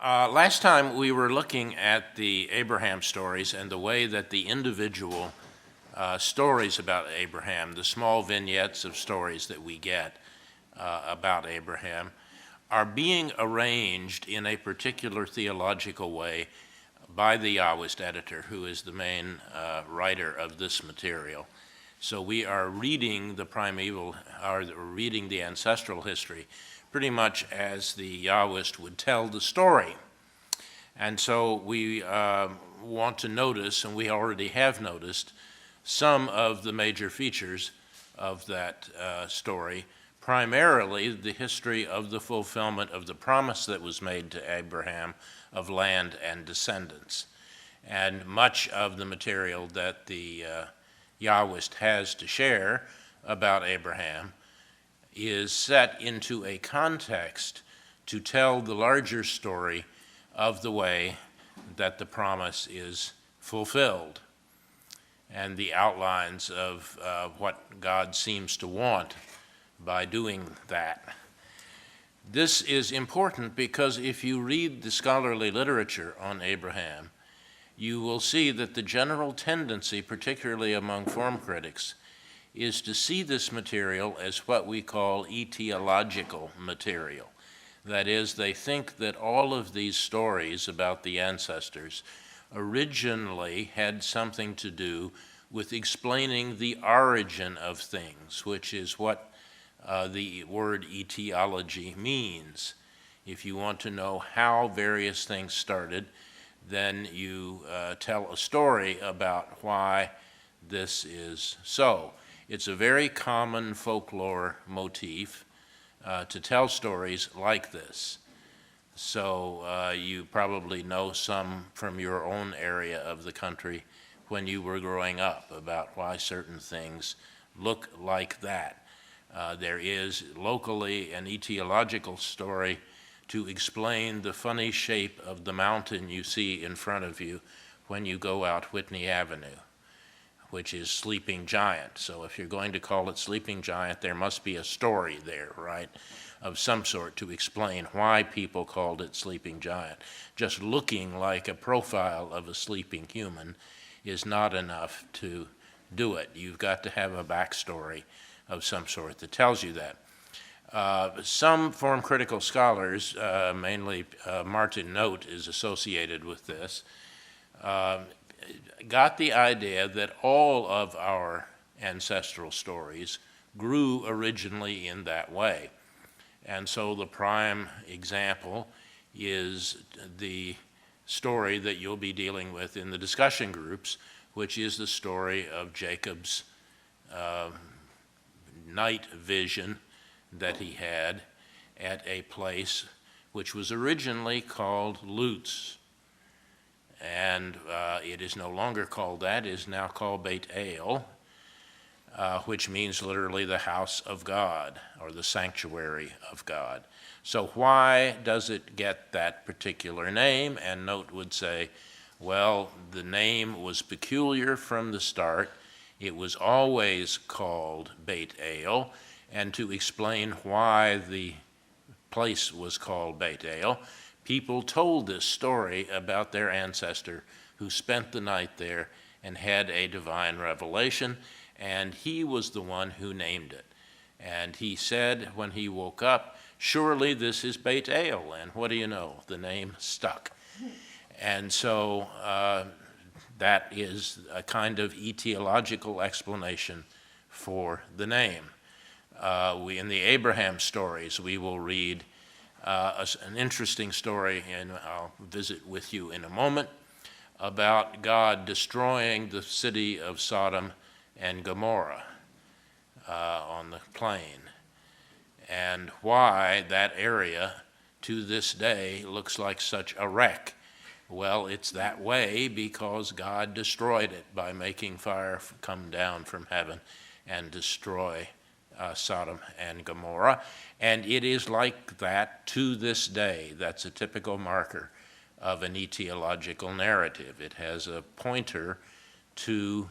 Last time we were looking at the Abraham stories and the way that the individual stories about Abraham, the small vignettes of stories that we get about Abraham, are being arranged in a particular theological way by the Yahwist editor, who is the main writer of this material. So we are reading the primeval, or reading the ancestral history pretty much as the Yahwist would tell the story. And so we want to notice, and we already have noticed, some of the major features of that story, primarily the history of the fulfillment of the promise that was made to Abraham of land and descendants. And much of the material that the Yahwist has to share about Abraham is set into a context to tell the larger story of the way that the promise is fulfilled and the outlines of what God seems to want by doing that. This is important because if you read the scholarly literature on Abraham, you will see that the general tendency, particularly among form critics, is to see this material as what we call etiological material. That is, they think that all of these stories about the ancestors originally had something to do with explaining the origin of things, which is what the word etiology means. If you want to know how various things started, then you tell a story about why this is so. It's a very common folklore motif to tell stories like this. So you probably know some from your own area of the country when you were growing up about why certain things look like that. There is locally an etiological story to explain the funny shape of the mountain you see in front of you when you go out Whitney Avenue, which is Sleeping Giant. So if you're going to call it Sleeping Giant, there must be a story there, right, of some sort to explain why people called it Sleeping Giant. Just looking like a profile of a sleeping human is not enough to do it. You've got to have a backstory of some sort that tells you that. Some form critical scholars, mainly Martin Note is associated with this, got the idea that all of our ancestral stories grew originally in that way. And so the prime example is the story that you'll be dealing with in the discussion groups, which is the story of Jacob's night vision that he had at a place which was originally called Luz. And it is no longer called that, it is now called Beit El, which means literally the house of God, or the sanctuary of God. So why does it get that particular name? And Note would say, well, the name was peculiar from the start. It was always called Beit El, and to explain why the place was called Beit El, people told this story about their ancestor who spent the night there and had a divine revelation, and he was the one who named it. And he said when he woke up, surely this is Beit El, and what do you know? The name stuck. And so that is a kind of etiological explanation for the name. In the Abraham stories, we will read an interesting story, and I'll visit with you in a moment, about God destroying the city of Sodom and Gomorrah on the plain, and why that area to this day looks like such a wreck. Well, it's that way because God destroyed it by making fire come down from heaven and destroy Sodom and Gomorrah, and it is like that to this day. That's a typical marker of an etiological narrative. It has a pointer to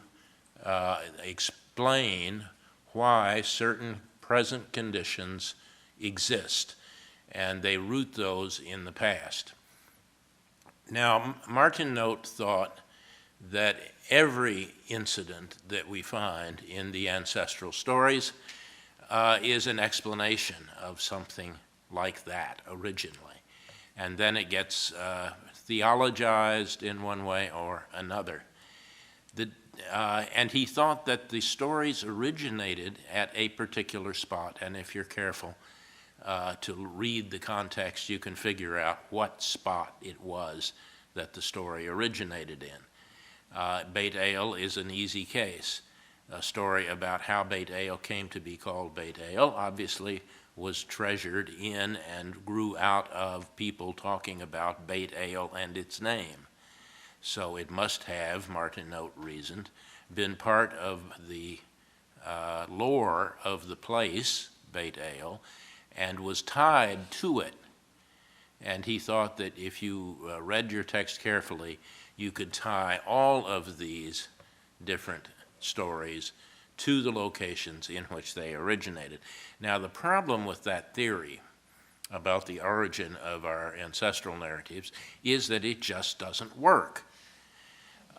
explain why certain present conditions exist, and they root those in the past. Now, Martin Note thought that every incident that we find in the ancestral stories is an explanation of something like that originally. And then it gets theologized in one way or another. And he thought that the stories originated at a particular spot, and if you're careful to read the context, you can figure out what spot it was that the story originated in. Beit El is an easy case. A story about how Beit El came to be called Beit El obviously was treasured in and grew out of people talking about Beit El and its name. So it must have, Martin Note reasoned, been part of the lore of the place, Beit El, and was tied to it. And he thought that if you read your text carefully, you could tie all of these different stories to the locations in which they originated. Now, the problem with that theory about the origin of our ancestral narratives is that it just doesn't work.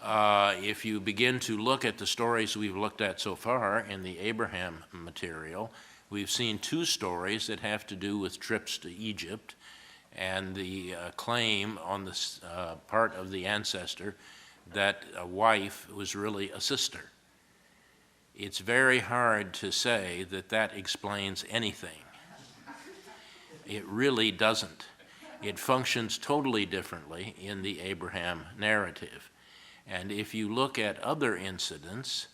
If you begin to look at the stories we've looked at so far in the Abraham material, we've seen two stories that have to do with trips to Egypt and the claim on the part of the ancestor that a wife was really a sister. It's very hard to say that that explains anything. It really doesn't. It functions totally differently in the Abraham narrative. And if you look at other incidents,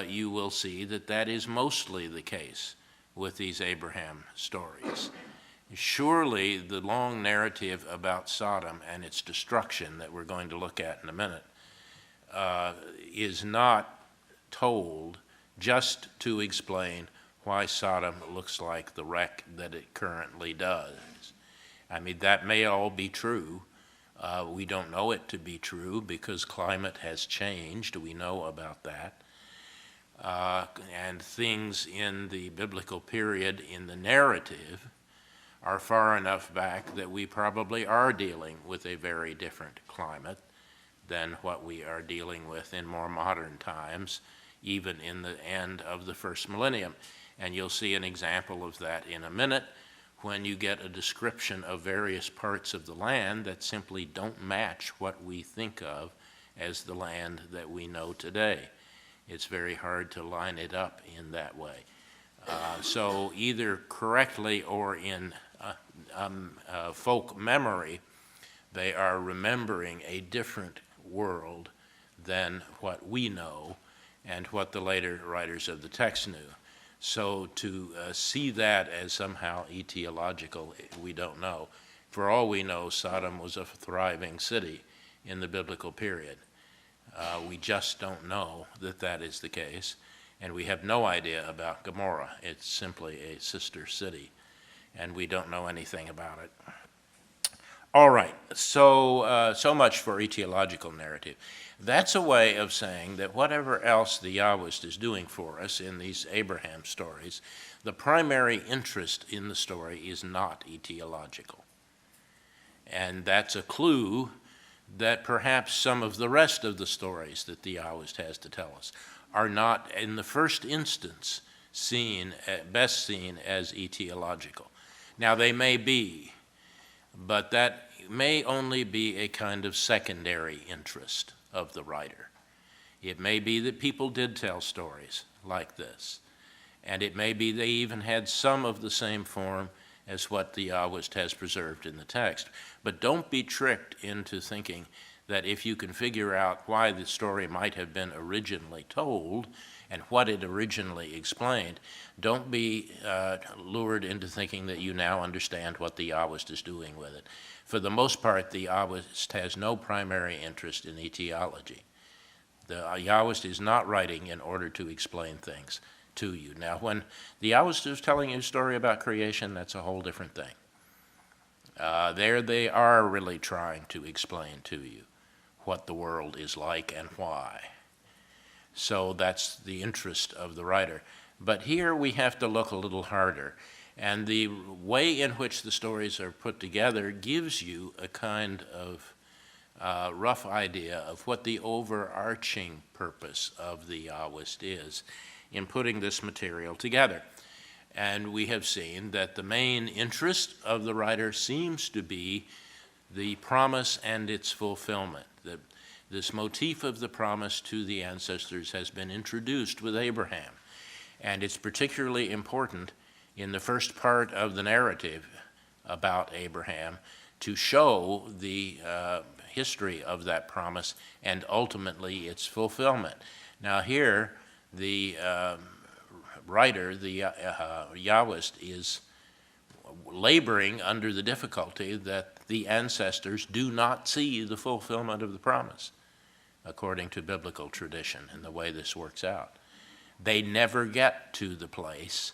you will see that that is mostly the case with these Abraham stories. Surely the long narrative about Sodom and its destruction that we're going to look at in a minute is not told just to explain why Sodom looks like the wreck that it currently does. I mean, that may all be true. We don't know it to be true because climate has changed. We know about that. And things in the biblical period in the narrative are far enough back that we probably are dealing with a very different climate than what we are dealing with in more modern times, even in the end of the first millennium. And you'll see an example of that in a minute when you get a description of various parts of the land that simply don't match what we think of as the land that we know today. It's very hard to line it up in that way. So either correctly or in folk memory, they are remembering a different world than what we know and what the later writers of the text knew. So to see that as somehow etiological, we don't know. For all we know, Sodom was a thriving city in the biblical period. We just don't know that that is the case, and we have no idea about Gomorrah. It's simply a sister city, and we don't know anything about it. All right, so much for etiological narrative. That's a way of saying that whatever else the Yahwist is doing for us in these Abraham stories, the primary interest in the story is not etiological. And that's a clue that perhaps some of the rest of the stories that the Yahwist has to tell us are not, in the first instance, best seen as etiological. Now, they may be, but that may only be a kind of secondary interest of the writer. It may be that people did tell stories like this, and it may be they even had some of the same form as what the Yahwist has preserved in the text. But don't be tricked into thinking that if you can figure out why the story might have been originally told and what it originally explained, don't be lured into thinking that you now understand what the Yahwist is doing with it. For the most part, the Yahwist has no primary interest in etiology. The Yahwist is not writing in order to explain things to you. Now, when the Yahwist is telling you a story about creation, that's a whole different thing. There they are really trying to explain to you what the world is like and why. So that's the interest of the writer. But here we have to look a little harder. And the way in which the stories are put together gives you a kind of rough idea of what the overarching purpose of the Yahwist is in putting this material together. And we have seen that the main interest of the writer seems to be the promise and its fulfillment. This motif of the promise to the ancestors has been introduced with Abraham, and it's particularly important in the first part of the narrative about Abraham to show the history of that promise and ultimately its fulfillment. Now here, the writer, the Yahwist, is laboring under the difficulty that the ancestors do not see the fulfillment of the promise, according to biblical tradition and the way this works out. They never get to the place,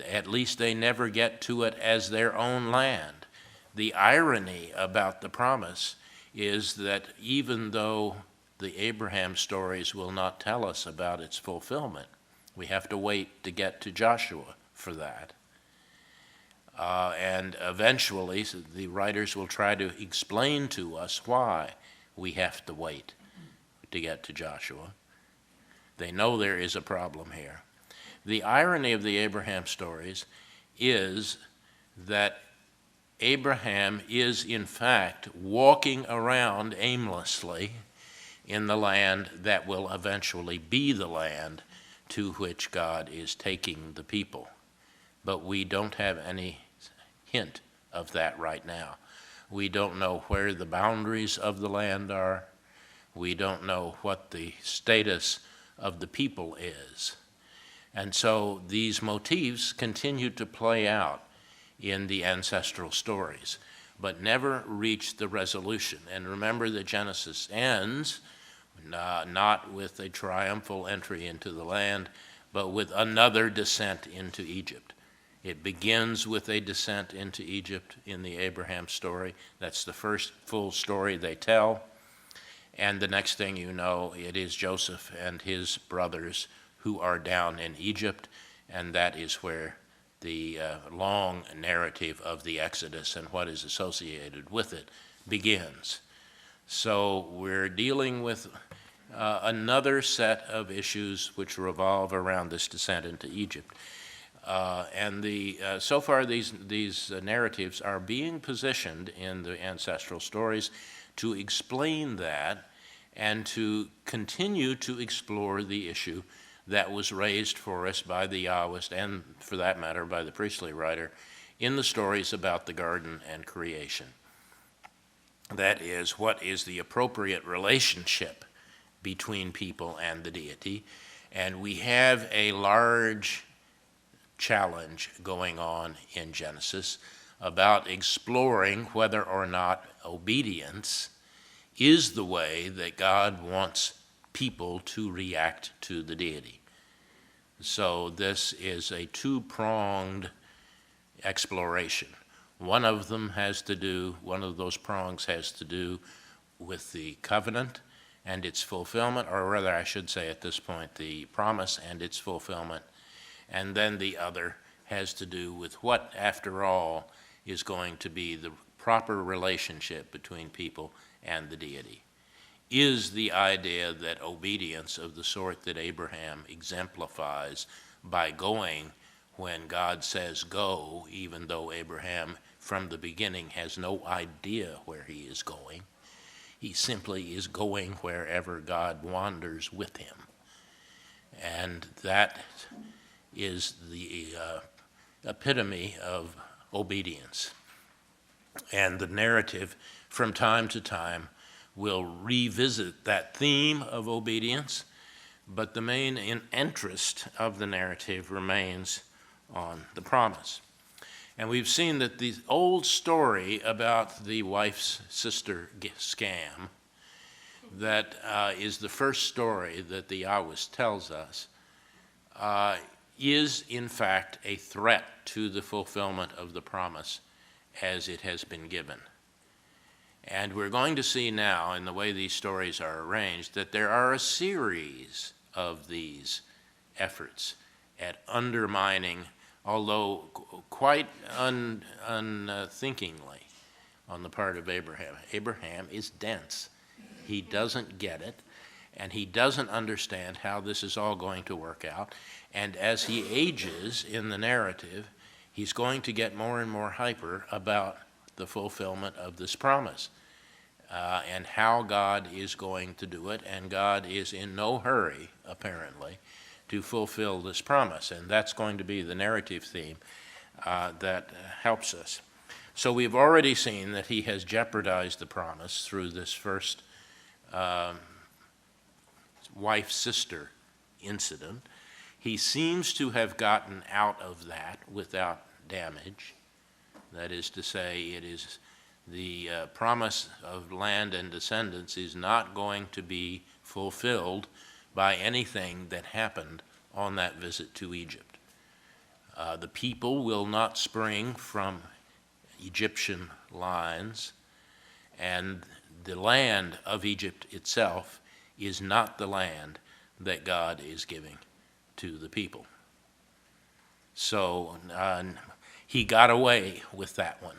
at least they never get to it as their own land. The irony about the promise is that even though the Abraham stories will not tell us about its fulfillment, we have to wait to get to Joshua for that. And eventually, the writers will try to explain to us why we have to wait to get to Joshua. They know there is a problem here. The irony of the Abraham stories is that Abraham is, in fact, walking around aimlessly in the land that will eventually be the land to which God is taking the people. But we don't have any hint of that right now. We don't know where the boundaries of the land are. We don't know what the status of the people is. And so these motifs continue to play out in the ancestral stories, but never reach the resolution. And remember that Genesis ends not with a triumphal entry into the land, but with another descent into Egypt. It begins with a descent into Egypt in the Abraham story. That's the first full story they tell. And the next thing you know, it is Joseph and his brothers who are down in Egypt, and that is where the long narrative of the Exodus and what is associated with it begins. So we're dealing with another set of issues which revolve around this descent into Egypt. And so far these narratives are being positioned in the ancestral stories to explain that and to continue to explore the issue that was raised for us by the Yahwist and, for that matter, by the priestly writer in the stories about the garden and creation. That is, what is the appropriate relationship between people and the deity? And we have a large challenge going on in Genesis about exploring whether or not obedience is the way that God wants people to react to the deity. So this is a two-pronged exploration. One of those prongs has to do with the covenant and its fulfillment, or rather I should say at this point, the promise and its fulfillment. And then the other has to do with what, after all, is going to be the proper relationship between people and the deity. Is the idea that obedience of the sort that Abraham exemplifies by going when God says go, even though Abraham from the beginning has no idea where he is going, he simply is going wherever God wanders with him. And that is the epitome of obedience. And the narrative, from time to time, will revisit that theme of obedience, but the main interest of the narrative remains on the promise. And we've seen that the old story about the wife's sister scam, that is the first story that the Yahwist tells us, is in fact a threat to the fulfillment of the promise as it has been given. And we're going to see now, in the way these stories are arranged, that there are a series of these efforts at undermining, although quite unthinkingly, on the part of Abraham. Abraham is dense. He doesn't get it, and he doesn't understand how this is all going to work out. And as he ages in the narrative, he's going to get more and more hyper about the fulfillment of this promise and how God is going to do it. And God is in no hurry, apparently, to fulfill this promise. And that's going to be the narrative theme that helps us. So we've already seen that he has jeopardized the promise through this first wife-sister incident. He seems to have gotten out of that without damage. That is to say, it is the promise of land and descendants is not going to be fulfilled by anything that happened on that visit to Egypt. The people will not spring from Egyptian lines, and the land of Egypt itself is not the land that God is giving to the people. So he got away with that one.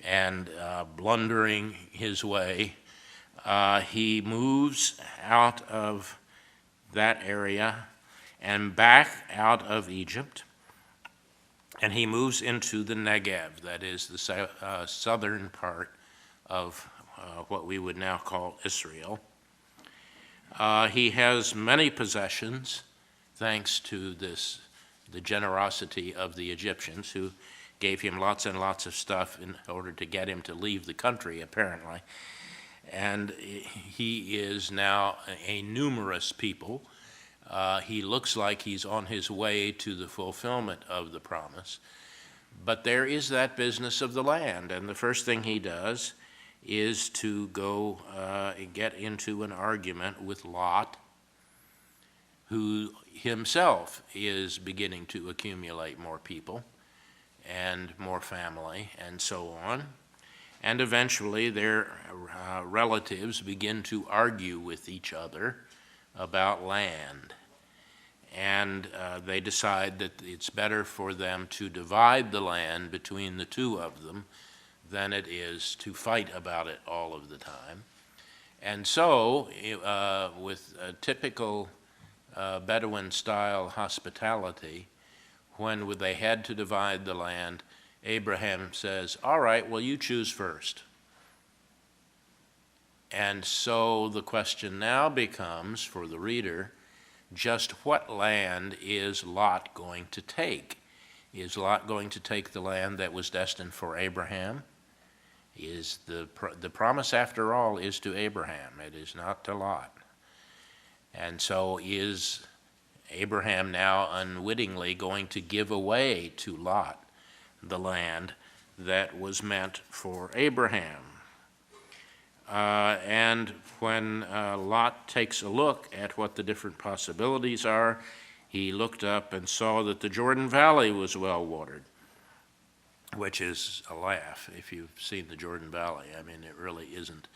And blundering his way, he moves out of that area and back out of Egypt, and he moves into the Negev, that is the southern part of what we would now call Israel. He has many possessions, thanks to the generosity of the Egyptians, who gave him lots and lots of stuff in order to get him to leave the country, apparently. And he is now a numerous people. He looks like he's on his way to the fulfillment of the promise. But there is that business of the land, and the first thing he does is to go get into an argument with Lot, who himself is beginning to accumulate more people and more family and so on. And eventually their relatives begin to argue with each other about land. And they decide that it's better for them to divide the land between the two of them than it is to fight about it all of the time. And so, with a typical Bedouin-style hospitality, when they had to divide the land, Abraham says, all right, well, you choose first. And so the question now becomes, for the reader, just what land is Lot going to take? Is Lot going to take the land that was destined for Abraham? Is the promise, after all, is to Abraham. It is not to Lot. And so is Abraham now unwittingly going to give away to Lot the land that was meant for Abraham? And when Lot takes a look at what the different possibilities are, he looked up and saw that the Jordan Valley was well watered, which is a laugh if you've seen the Jordan Valley. I mean, it really isn't.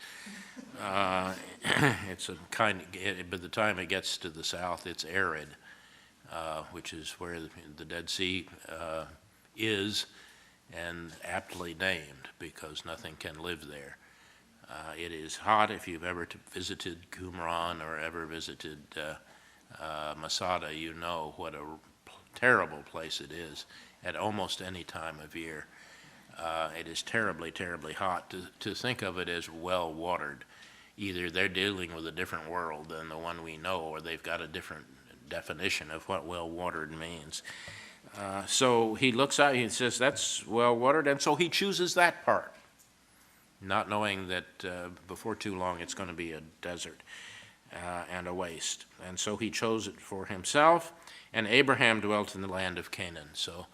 It's a kind of, by the time it gets to the south, it's arid, which is where the Dead Sea is, and aptly named because nothing can live there. It is hot. If you've ever visited Qumran or ever visited Masada, you know what a terrible place it is at almost any time of year. It is terribly, terribly hot. To think of it as well-watered, either they're dealing with a different world than the one we know, or they've got a different definition of what well-watered means. So he looks out, he says, that's well-watered, and so he chooses that part, not knowing that before too long it's going to be a desert and a waste. And so he chose it for himself, and Abraham dwelt in the land of Canaan. So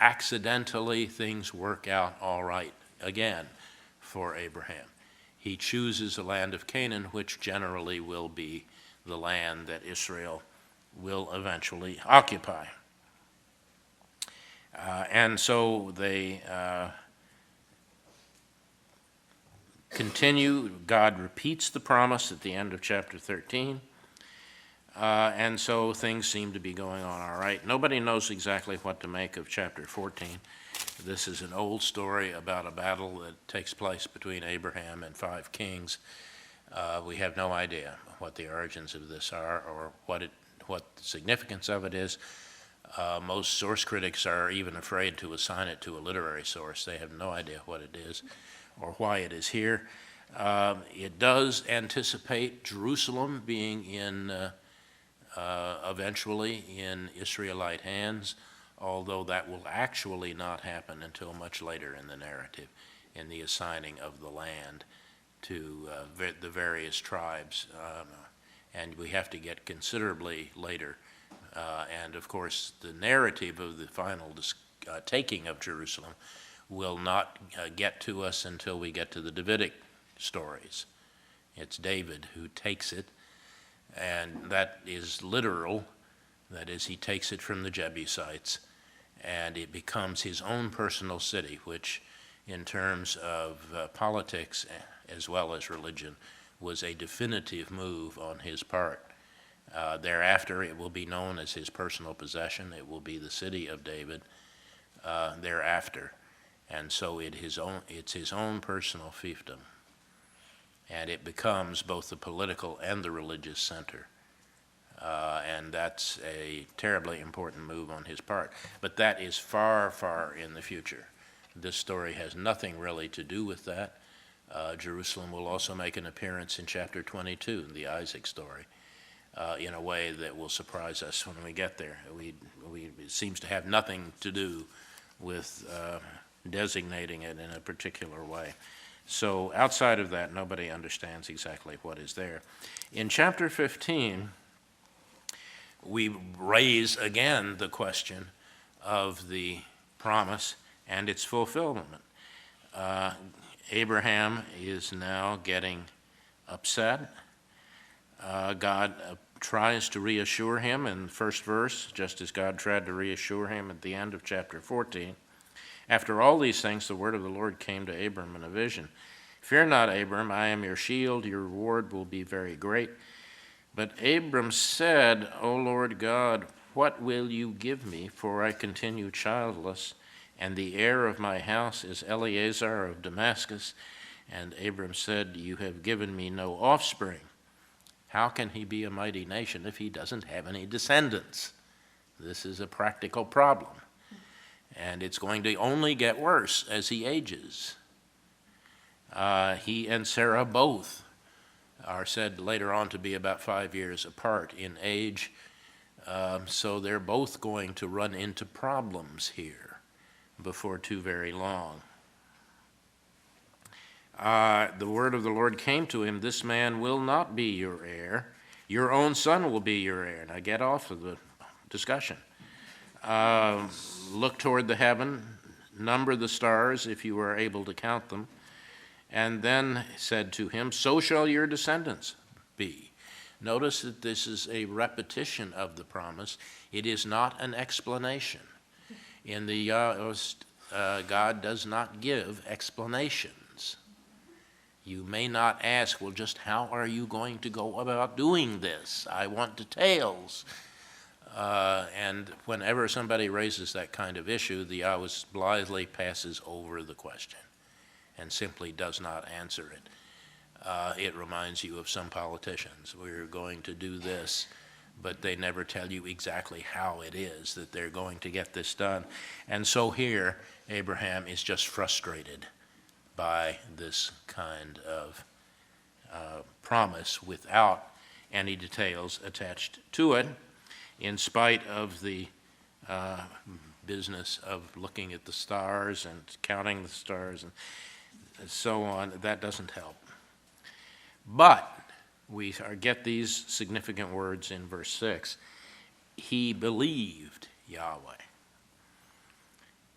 accidentally things work out all right again for Abraham. He chooses the land of Canaan, which generally will be the land that Israel will eventually occupy. And so they continue. God repeats the promise at the end of chapter 13. And so things seem to be going on all right. Nobody knows exactly what to make of chapter 14. This is an old story about a battle that takes place between Abraham and 5 kings. We have no idea what the origins of this are or what the significance of it is. Most source critics are even afraid to assign it to a literary source. They have no idea what it is or why it is here. It does anticipate Jerusalem being eventually in Israelite hands, although that will actually not happen until much later in the narrative, in the assigning of the land to the various tribes. And we have to get considerably later. And of course, the narrative of the final taking of Jerusalem will not get to us until we get to the Davidic stories. It's David who takes it, and that is literal. That is, he takes it from the Jebusites, and it becomes his own personal city, which in terms of politics as well as religion was a definitive move on his part. Thereafter, it will be known as his personal possession. It will be the city of David thereafter. And so it's his own personal fiefdom. And it becomes both the political and the religious center. And that's a terribly important move on his part. But that is far, far in the future. This story has nothing really to do with that. Jerusalem will also make an appearance in chapter 22, the Isaac story, in a way that will surprise us when we get there. It seems to have nothing to do with designating it in a particular way. So outside of that, nobody understands exactly what is there. In chapter 15, we raise again the question of the promise and its fulfillment. Abraham is now getting upset. God tries to reassure him in the first verse, just as God tried to reassure him at the end of chapter 14. After all these things, the word of the Lord came to Abram in a vision. Fear not, Abram, I am your shield, your reward will be very great. But Abram said, O Lord God, what will you give me, for I continue childless, and the heir of my house is Eleazar of Damascus. And Abram said, you have given me no offspring. How can he be a mighty nation if he doesn't have any descendants? This is a practical problem. And it's going to only get worse as he ages. He and Sarah both are said later on to be about 5 years apart in age. So they're both going to run into problems here before too very long. The word of the Lord came to him, this man will not be your heir. Your own son will be your heir. Now get off of the discussion. Look toward the heaven, number the stars if you are able to count them. And then said to him, so shall your descendants be. Notice that this is a repetition of the promise. It is not an explanation. In the God does not give explanations. You may not ask, well, just how are you going to go about doing this? I want details. And whenever somebody raises that kind of issue, the Yahweh blithely passes over the question and simply does not answer it. It reminds you of some politicians. We're going to do this, but they never tell you exactly how it is that they're going to get this done. And so here, Abraham is just frustrated by this kind of promise without any details attached to it, in spite of the business of looking at the stars and counting the stars and so on. That doesn't help. But we get these significant words in verse 6. He believed Yahweh.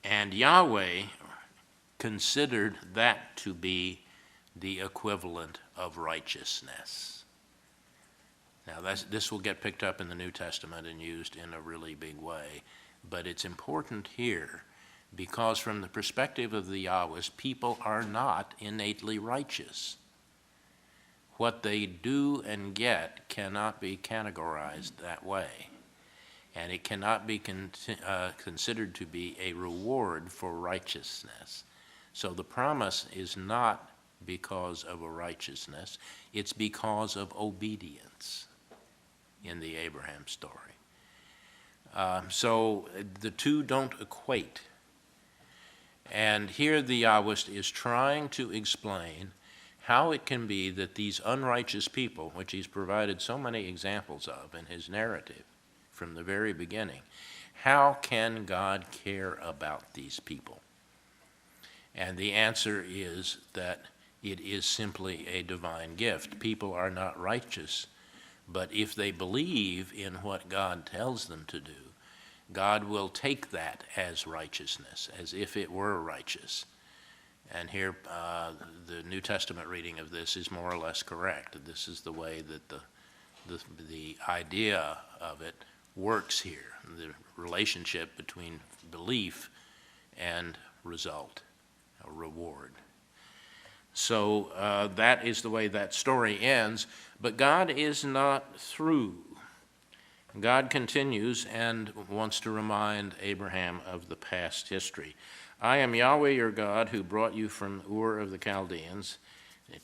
And Yahweh considered that to be the equivalent of righteousness. Now, this will get picked up in the New Testament and used in a really big way, but it's important here because from the perspective of the Yahwehs, people are not innately righteous. What they do and get cannot be categorized that way. and it cannot be considered to be a reward for righteousness. So the promise is not because of a righteousness, it's because of obedience in the Abraham story. So the two don't equate. And here the Yahwist is trying to explain how it can be that these unrighteous people, which he's provided so many examples of in his narrative from the very beginning, how can God care about these people? And the answer is that it is simply a divine gift. People are not righteous, but if they believe in what God tells them to do, God will take that as righteousness, as if it were righteous. And here, the New Testament reading of this is more or less correct. This is the way that the idea of it works here, the relationship between belief and result, a reward. So that is the way that story ends, but God is not through. God continues and wants to remind Abraham of the past history. I am Yahweh your God who brought you from Ur of the Chaldeans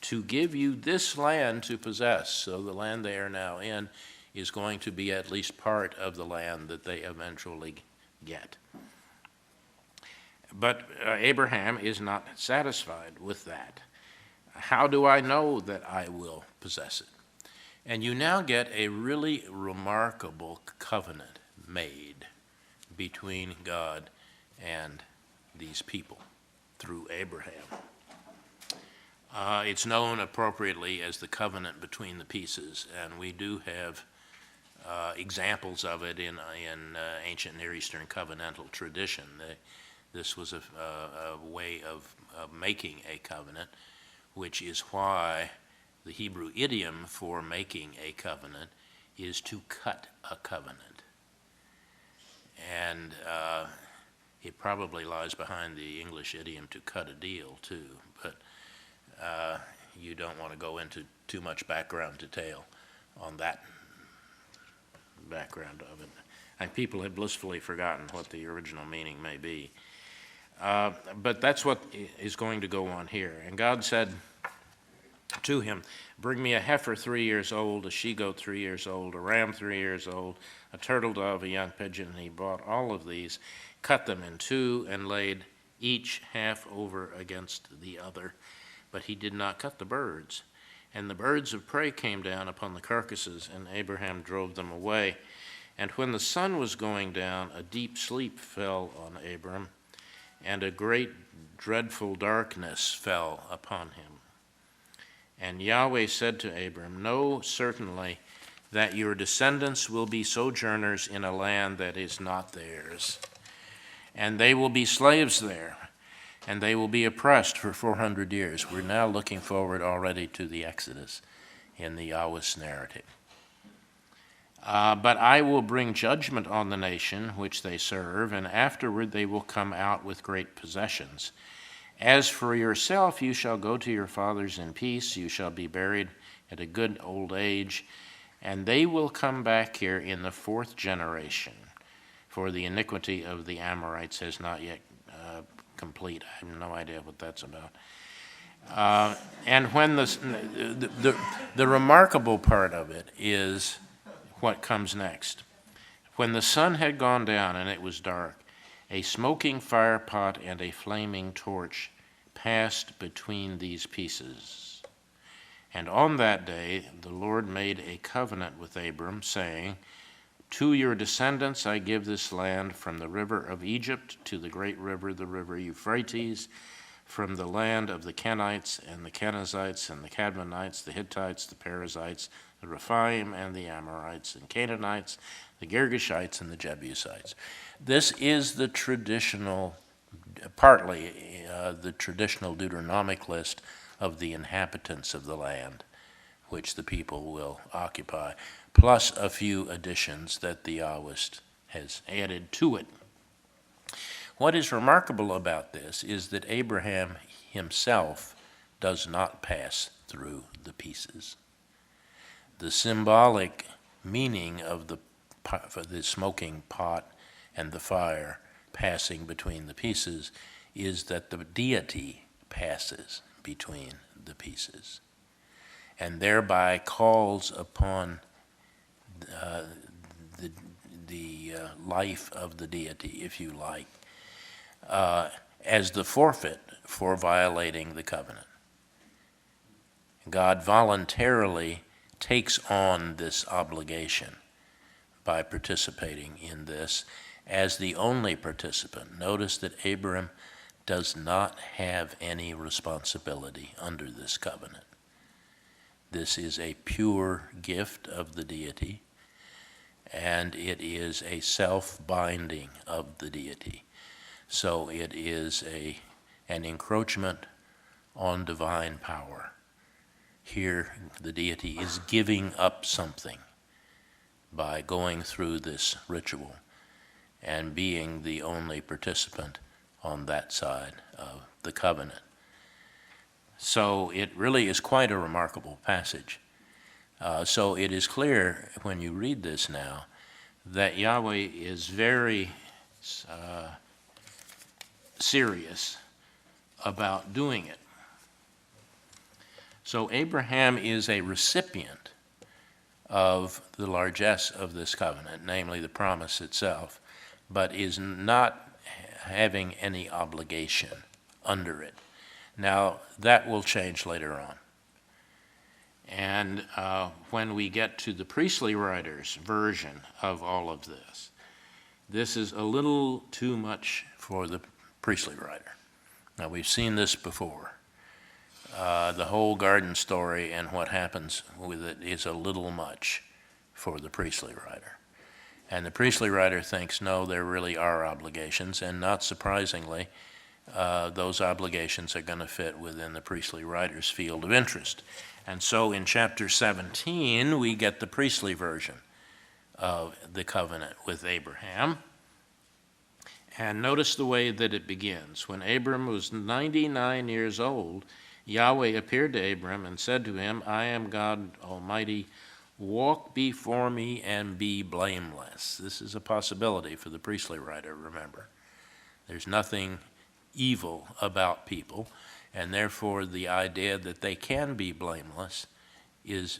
to give you this land to possess. So the land they are now in is going to be at least part of the land that they eventually get. But Abraham is not satisfied with that. How do I know that I will possess it? And you now get a really remarkable covenant made between God and these people through Abraham. It's known appropriately as the covenant between the pieces, and we do have examples of it in ancient Near Eastern covenantal tradition. This was a way of making a covenant, which is why the Hebrew idiom for making a covenant is to cut a covenant. And it probably lies behind the English idiom to cut a deal too, but you don't want to go into too much background detail on that background of it. And people have blissfully forgotten what the original meaning may be. But that's what is going to go on here. And God said to him, bring me a heifer 3 years old, a she-goat 3 years old, a ram 3 years old, a turtle dove, a young pigeon. And he brought all of these, cut them in two, and laid each half over against the other. But he did not cut the birds. And the birds of prey came down upon the carcasses, and Abraham drove them away. And when the sun was going down, a deep sleep fell on Abram, and a great dreadful darkness fell upon him. And Yahweh said to Abram, know certainly that your descendants will be sojourners in a land that is not theirs, and they will be slaves there, and they will be oppressed for 400 years. We're now looking forward already to the Exodus in the Yahweh's narrative. But I will bring judgment on the nation which they serve, and afterward they will come out with great possessions. As for yourself, you shall go to your fathers in peace. You shall be buried at a good old age, and they will come back here in the 4th generation, for the iniquity of the Amorites has not yet complete. I have no idea what that's about. And when the remarkable part of it is what comes next. When the sun had gone down and it was dark, a smoking fire pot and a flaming torch passed between these pieces. And on that day the Lord made a covenant with Abram, saying, to your descendants I give this land, from the river of Egypt to the great river, the river Euphrates, from the land of the Kenites and the Kenizzites and the Cadmonites, the Hittites, the Perizzites, the Rephaim and the Amorites and Canaanites, the Girgashites and the Jebusites. This is the traditional, partly the traditional Deuteronomic list of the inhabitants of the land which the people will occupy, plus a few additions that the Yahwist has added to it. What is remarkable about this is that Abraham himself does not pass through the pieces. The symbolic meaning of the smoking pot and the fire passing between the pieces is that the deity passes between the pieces and thereby calls upon the life of the deity, if you like, as the forfeit for violating the covenant. God voluntarily takes on this obligation by participating in this as the only participant. Notice that Abram does not have any responsibility under this covenant. This is a pure gift of the deity, and it is a self-binding of the deity. So it is an encroachment on divine power. Here, the deity is giving up something by going through this ritual and being the only participant on that side of the covenant. So it really is quite a remarkable passage. So it is clear when you read this now that Yahweh is very serious about doing it. So Abraham is a recipient of the largesse of this covenant, namely the promise itself, but is not having any obligation under it. Now, that will change later on. And when we get to the priestly writer's version of all of this, this is a little too much for the priestly writer. Now, we've seen this before. The whole garden story and what happens with it is a little much for the priestly writer. And the priestly writer thinks, no, there really are obligations, and not surprisingly, those obligations are going to fit within the priestly writer's field of interest. And so in chapter 17, we get the priestly version of the covenant with Abraham. And notice the way that it begins. When Abram was 99 years old, Yahweh appeared to Abram and said to him, I am God Almighty. Walk before me and be blameless. This is a possibility for the priestly writer, remember. There's nothing evil about people, and therefore the idea that they can be blameless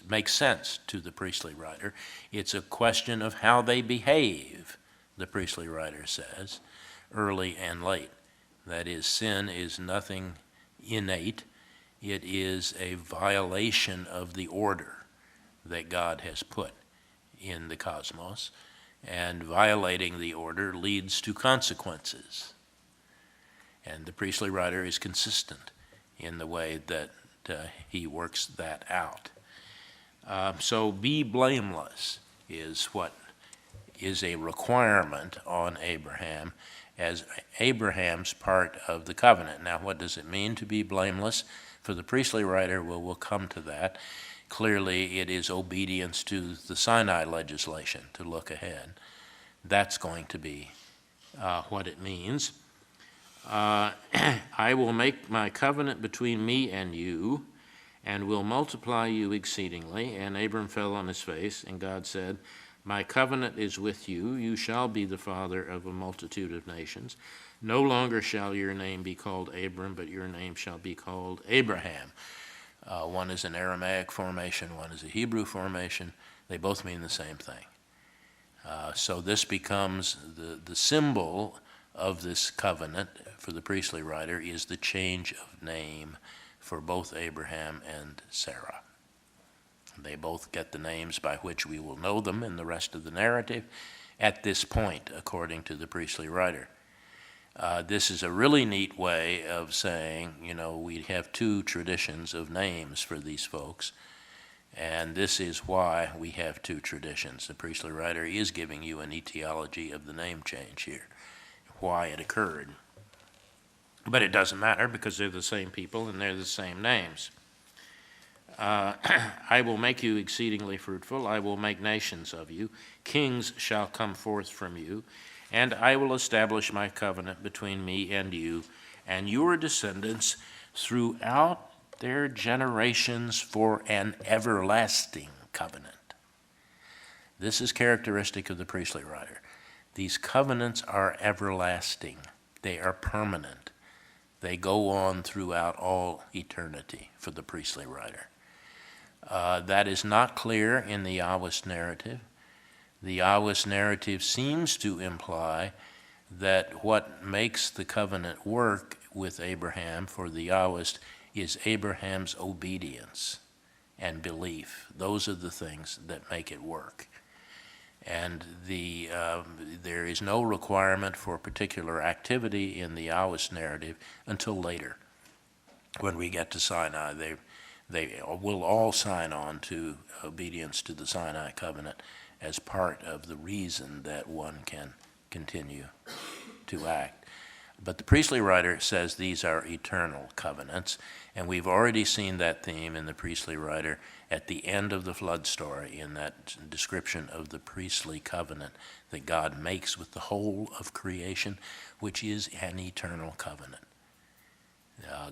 makes sense to the priestly writer. It's a question of how they behave, the priestly writer says, early and late. That is, sin is nothing innate. It is a violation of the order that God has put in the cosmos, and violating the order leads to consequences. And the priestly writer is consistent in the way that he works that out. So be blameless is what is a requirement on Abraham as Abraham's part of the covenant. Now, what does it mean to be blameless? For the priestly writer, we'll come to that. Clearly, it is obedience to the Sinai legislation to look ahead. That's going to be what it means. I will make my covenant between me and you, and will multiply you exceedingly. And Abram fell on his face, and God said, my covenant is with you. You shall be the father of a multitude of nations. No longer shall your name be called Abram, but your name shall be called Abraham. One is an Aramaic formation, one is a Hebrew formation. They both mean the same thing. So this becomes the symbol of this covenant for the priestly writer is the change of name for both Abraham and Sarah. They both get the names by which we will know them in the rest of the narrative at this point, according to the priestly writer. This is a really neat way of saying, we have two traditions of names for these folks, and this is why we have two traditions. The priestly writer is giving you an etiology of the name change here, why it occurred. But it doesn't matter because they're the same people and they're the same names. I will make you exceedingly fruitful. I will make nations of you. Kings shall come forth from you. And I will establish my covenant between me and you and your descendants throughout their generations for an everlasting covenant. This is characteristic of the priestly writer. These covenants are everlasting. They are permanent. They go on throughout all eternity for the priestly writer. That is not clear in the Yahwist narrative. The Yahwist narrative seems to imply that what makes the covenant work with Abraham for the Yahwist is Abraham's obedience and belief. Those are the things that make it work. And there is no requirement for particular activity in the Yahwist narrative until later. When we get to Sinai, they will all sign on to obedience to the Sinai covenant as part of the reason that one can continue to act. But the priestly writer says these are eternal covenants, and we've already seen that theme in the priestly writer at the end of the flood story, in that description of the priestly covenant that God makes with the whole of creation, which is an eternal covenant.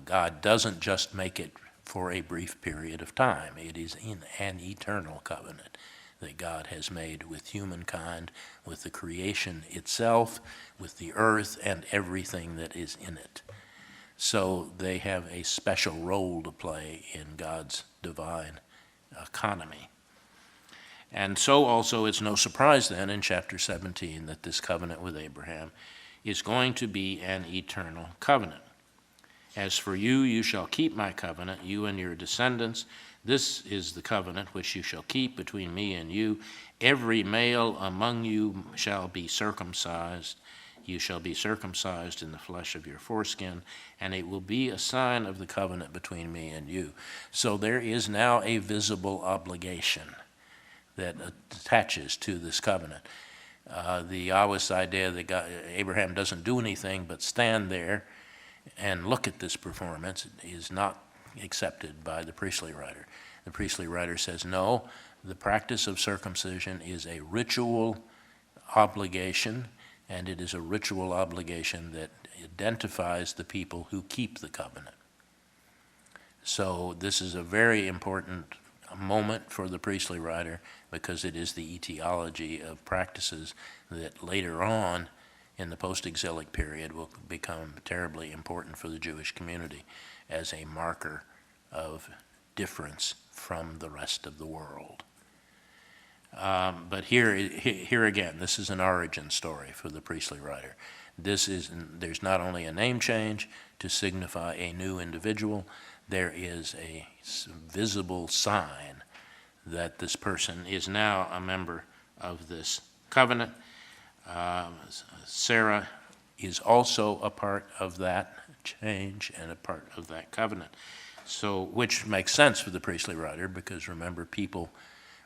God doesn't just make it for a brief period of time. It is in an eternal covenant that God has made with humankind, with the creation itself, with the earth, and everything that is in it. So they have a special role to play in God's divine economy. And so also it's no surprise then in chapter 17 that this covenant with Abraham is going to be an eternal covenant. As for you, you shall keep my covenant, you and your descendants. This is the covenant which you shall keep between me and you. Every male among you shall be circumcised. You shall be circumcised in the flesh of your foreskin, and it will be a sign of the covenant between me and you. So there is now a visible obligation that attaches to this covenant. The Yahwist idea that Abraham doesn't do anything but stand there and look at this performance is not accepted by the priestly writer. The priestly writer says, no, the practice of circumcision is a ritual obligation, and it is a ritual obligation that identifies the people who keep the covenant. So this is a very important moment for the priestly writer because it is the etiology of practices that later on in the post-exilic period will become terribly important for the Jewish community as a marker of difference from the rest of the world. But here again, this is an origin story for the priestly writer. There's not only a name change to signify a new individual, there is a visible sign that this person is now a member of this covenant. Sarah is also a part of that change and a part of that covenant. So, which makes sense for the priestly writer because remember, people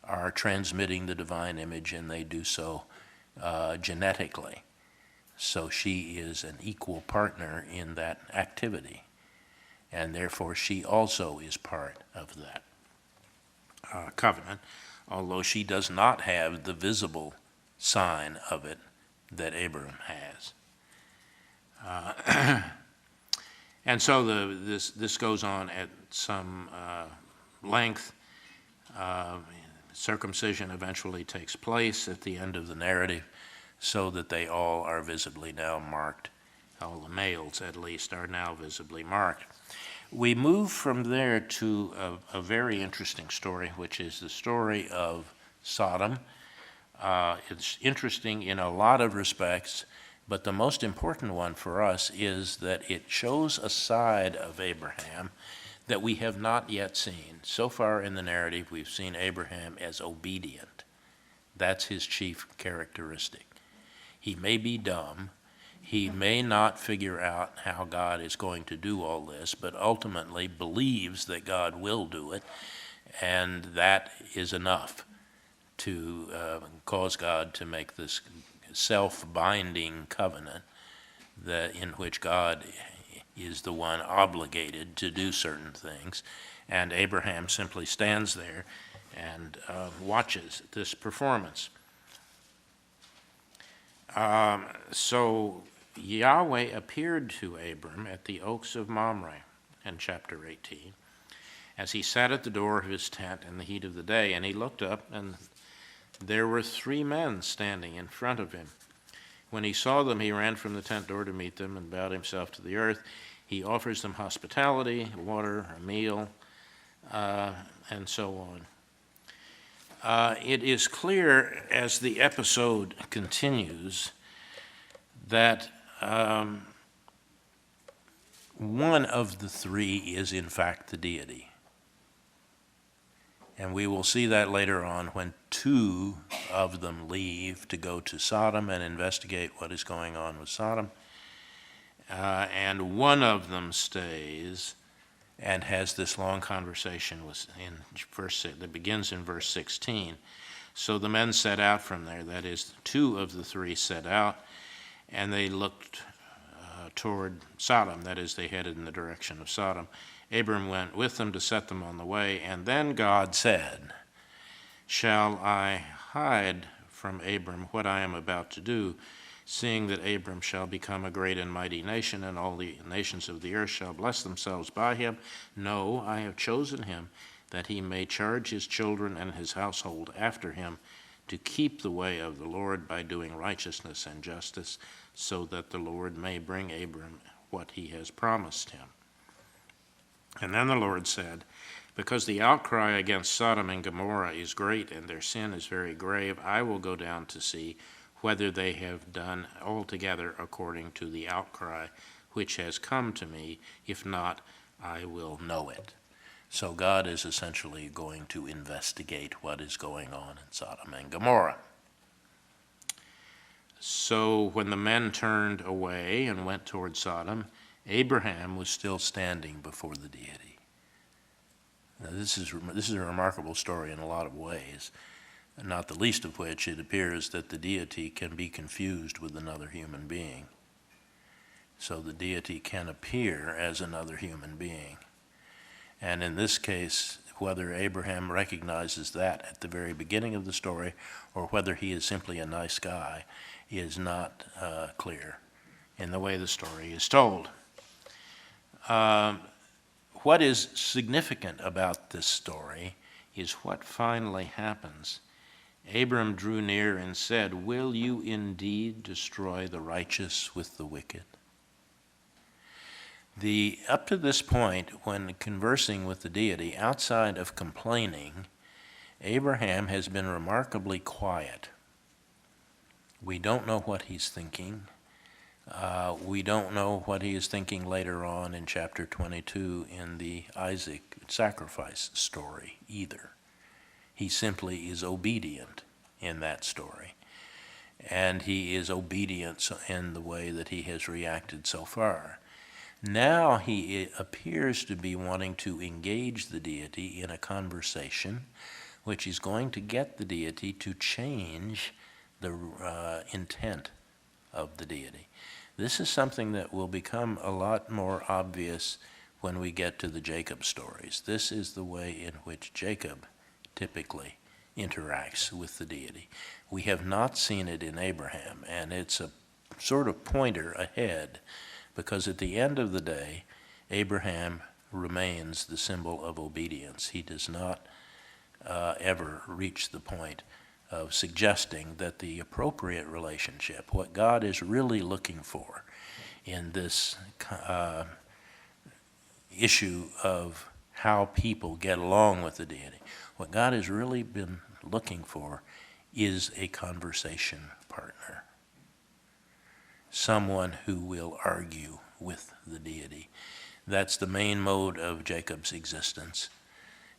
are transmitting the divine image and they do so genetically. So she is an equal partner in that activity, and therefore she also is part of that covenant, although she does not have the visible sign of it that Abram has. And so this goes on at some length. Circumcision eventually takes place at the end of the narrative so that they all are visibly now marked. All the males, at least, are now visibly marked. We move from there to a very interesting story, which is the story of Sodom. It's interesting in a lot of respects, but the most important one for us is that it shows a side of Abraham that we have not yet seen. So far in the narrative, we've seen Abraham as obedient. That's his chief characteristic. He may be dumb. He may not figure out how God is going to do all this, but ultimately believes that God will do it, and that is enough to cause God to make this self-binding covenant in which God is the one obligated to do certain things, and Abraham simply stands there and watches this performance. So Yahweh appeared to Abram at the oaks of Mamre in chapter 18 as he sat at the door of his tent in the heat of the day, and he looked up, and there were 3 men standing in front of him. When he saw them, he ran from the tent door to meet them and bowed himself to the earth. He offers them hospitality, water, a meal, and so on. It is clear as the episode continues that one of the 3 is in fact the deity. And we will see that later on when 2 of them leave to go to Sodom and investigate what is going on with Sodom. And one of them stays and has this long conversation that begins in verse 16. So the men set out from there, that is, 2 of the 3 set out, and they looked toward Sodom, that is, they headed in the direction of Sodom. Abram went with them to set them on the way, and then God said, "Shall I hide from Abram what I am about to do, seeing that Abram shall become a great and mighty nation, and all the nations of the earth shall bless themselves by him? No, I have chosen him, that he may charge his children and his household after him, to keep the way of the Lord by doing righteousness and justice, so that the Lord may bring Abram what he has promised him." And then the Lord said, "Because the outcry against Sodom and Gomorrah is great and their sin is very grave, I will go down to see whether they have done altogether according to the outcry which has come to me. If not, I will know it." So God is essentially going to investigate what is going on in Sodom and Gomorrah. So when the men turned away and went toward Sodom, Abraham was still standing before the deity. Now, this is a remarkable story in a lot of ways, not the least of which it appears that the deity can be confused with another human being. So the deity can appear as another human being. And in this case, whether Abraham recognizes that at the very beginning of the story or whether he is simply a nice guy is not clear in the way the story is told. What is significant about this story is what finally happens. Abram drew near and said, "Will you indeed destroy the righteous with the wicked?" Up to this point, when conversing with the deity, outside of complaining, Abraham has been remarkably quiet. We don't know what he's thinking. We don't know what he is thinking later on in chapter 22 in the Isaac sacrifice story either. He simply is obedient in that story. And he is obedient in the way that he has reacted so far. Now he appears to be wanting to engage the deity in a conversation which is going to get the deity to change the intent of the deity. This is something that will become a lot more obvious when we get to the Jacob stories. This is the way in which Jacob typically interacts with the deity. We have not seen it in Abraham, and it's a sort of pointer ahead, because at the end of the day, Abraham remains the symbol of obedience. He does not ever reach the point of suggesting that the appropriate relationship, what God is really looking for in this issue of how people get along with the deity, what God has really been looking for is a conversation partner, someone who will argue with the deity. That's the main mode of Jacob's existence,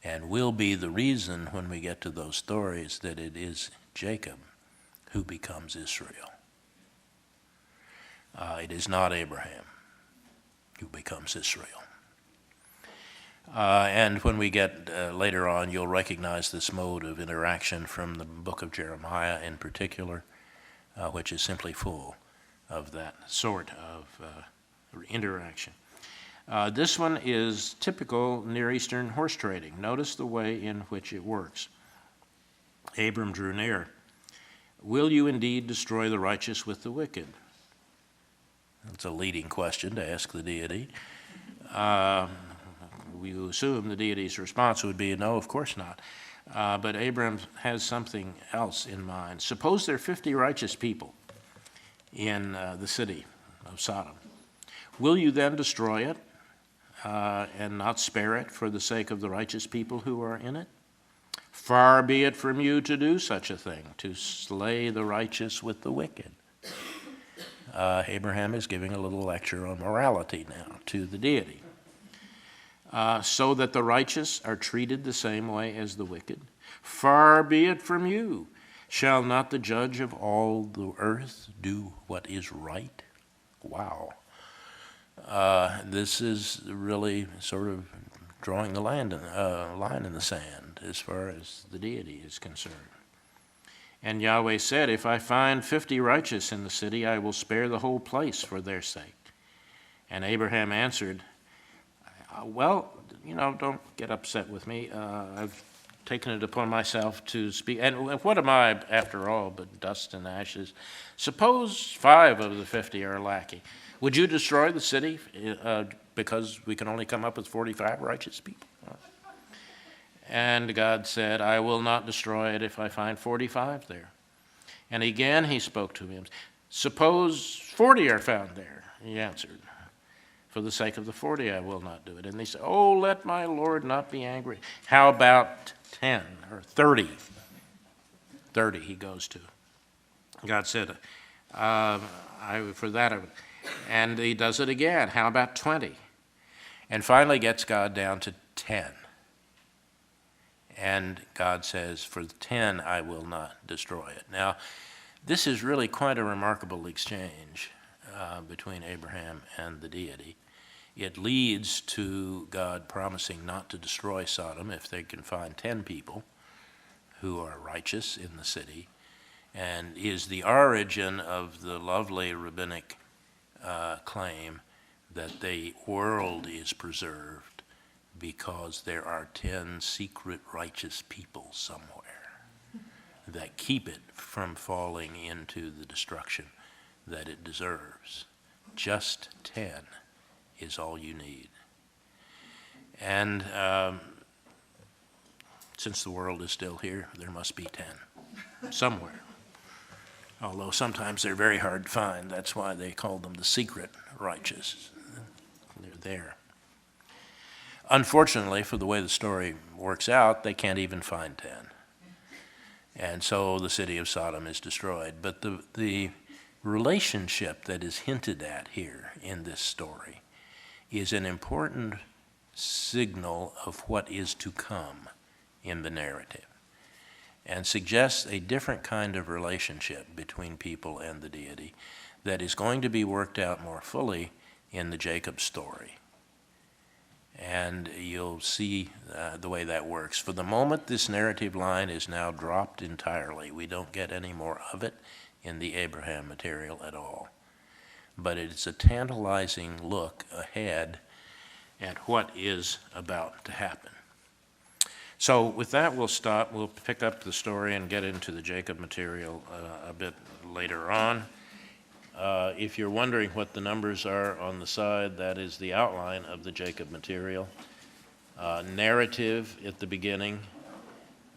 and will be the reason when we get to those stories that it is Jacob who becomes Israel. It is not Abraham who becomes Israel. And when we get later on, you'll recognize this mode of interaction from the book of Jeremiah in particular, which is simply full of that sort of interaction. This one is typical Near Eastern horse trading. Notice the way in which it works. Abram drew near. "Will you indeed destroy the righteous with the wicked?" That's a leading question to ask the deity. We assume the deity's response would be, no, of course not. But Abram has something else in mind. Suppose there are 50 righteous people in the city of Sodom. Will you then destroy it and not spare it for the sake of the righteous people who are in it? Far be it from you to do such a thing, to slay the righteous with the wicked. Abraham is giving a little lecture on morality now to the deity. So that the righteous are treated the same way as the wicked. Far be it from you. Shall not the judge of all the earth do what is right? Wow. This is really sort of drawing the line in the sand as far as the deity is concerned. And Yahweh said, if I find 50 righteous in the city, I will spare the whole place for their sake. And Abraham answered, well, don't get upset with me. I've taken it upon myself to speak. And what am I, after all, but dust and ashes? Suppose 5 of the 50 are lacking. Would you destroy the city because we can only come up with 45 righteous people? And God said, I will not destroy it if I find 45 there. And again he spoke to him. Suppose 40 are found there. He answered, for the sake of the 40 I will not do it. And they said, oh, let my Lord not be angry. How about 10 or 30? 30 he goes to. God said, for that I would. And he does it again. How about 20? And finally gets God down to 10. And God says, for 10 I will not destroy it. Now, this is really quite a remarkable exchange between Abraham and the deity. It leads to God promising not to destroy Sodom if they can find 10 people who are righteous in the city, and is the origin of the lovely rabbinic claim that the world is preserved because there are 10 secret righteous people somewhere that keep it from falling into the destruction that it deserves. Just 10 is all you need. And since the world is still here, there must be 10 somewhere. Although sometimes they're very hard to find. That's why they call them the secret righteous. They're there. Unfortunately, for the way the story works out, they can't even find 10. And so the city of Sodom is destroyed. But the relationship that is hinted at here in this story is an important signal of what is to come in the narrative, and suggests a different kind of relationship between people and the deity that is going to be worked out more fully in the Jacob story. And you'll see the way that works. For the moment, this narrative line is now dropped entirely. We don't get any more of it in the Abraham material at all. But it's a tantalizing look ahead at what is about to happen. So with that, we'll stop. We'll pick up the story and get into the Jacob material a bit later on. If you're wondering what the numbers are on the side, that is the outline of the Jacob material. Narrative at the beginning,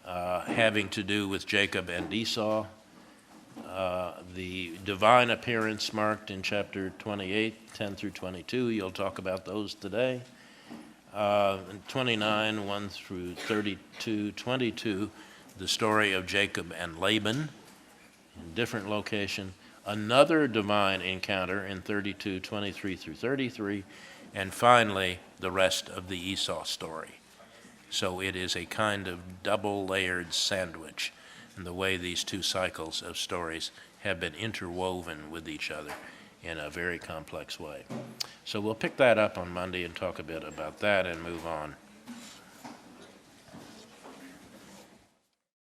having to do with Jacob and Esau. The divine appearance marked in chapter 28, 10 through 22. You'll talk about those today. 29, 1 through 32, 22, the story of Jacob and Laban in different location. Another divine encounter in 32, 23 through 33, and finally the rest of the Esau story. So it is a kind of double-layered sandwich in the way these two cycles of stories have been interwoven with each other in a very complex way. So we'll pick that up on Monday and talk a bit about that and move on